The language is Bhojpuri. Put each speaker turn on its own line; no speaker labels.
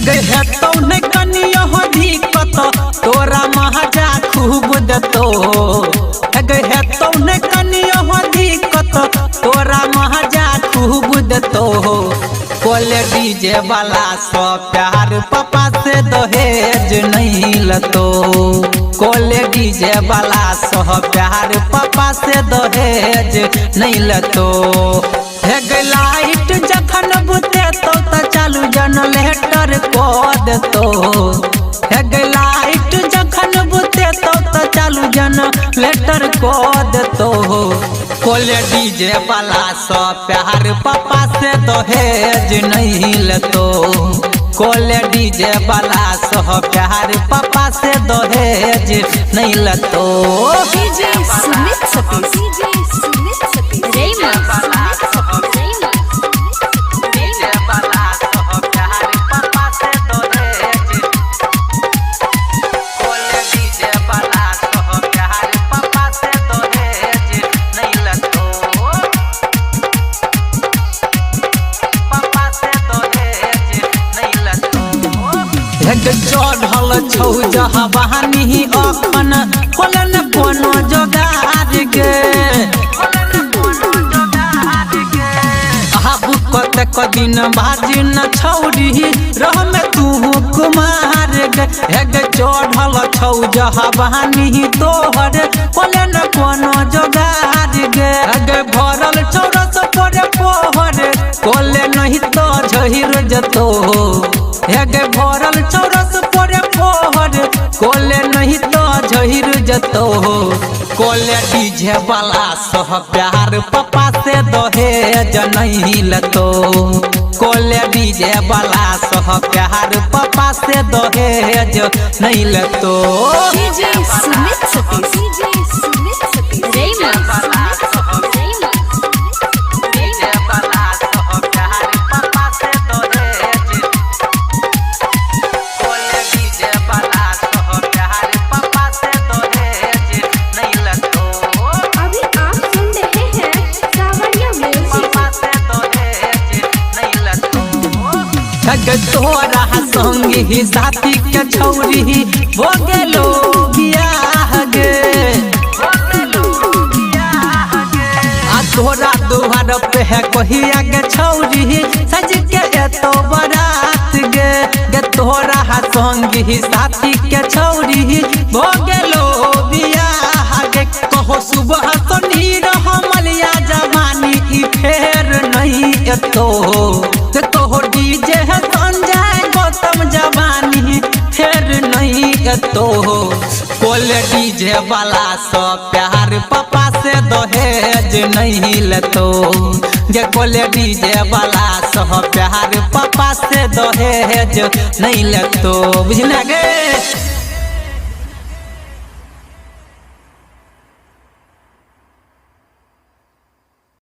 है तो न कनिया हो दिक्कत तोरा महाजा खूब दतो है तो न कनिया हो दिक्कत तोरा महाजा खूब दतो कोले डीजे वाला सो प्यार पापा से दहेज नहीं लतो कोले डीजे वाला सो प्यार पापा से दहेज नहीं लतो है लाइट जखन बुते तो चालू जनरेटर को देतो है लाइट जखन बुते तो चालू जनरेटर को देतो कोले डीजे वाला सो प्यार पापा से दहेज नहीं लेतो कोले डीजे वाला सो प्यार पापा से दहेज नहीं लेतो
डीजे सुमित सतीश
चढ़ल छौ जहाँ बहानी अखन खोलन कोनो जोगार गे कत दिन बाजी न छौरी रह में तू कुमार गे चढ़ल छौ जहाँ बहानी तोहर खोलन कोनो जोगार गे भरल चौरस पर पोहर कोले नहीं तो झहिर जतो हेगे भरल चौरस पर पोहर कोले नहीं तो झहिर जतो कोले डीजे वाला सह प्यार पापा से दहेज नहीं लतो कोले डीजे वाला सह प्यार पापा से दहेज नहीं लतो
डीजे सुमित सतीश
तोरा संगी साथी के छौरी हो गेलो बियाह गे आ तोरा दुआर पे है कहिया गे छौरी सज के एतो बरात गे तोरा संगी साथी के छौरी हो गेलो बियाह गे कहो सुबह सनी रहमलिया जवानी ई फेर नहीं एतो तोहर डीजे है संजय गौतम जवानी फेर नहीं एतो कोले डीजे वाला सो प्यार पापा से दहेज नहीं लेतो गे कोले डीजे वाला सो प्यार पापा से दहेज नहीं लेतो बुझना गे।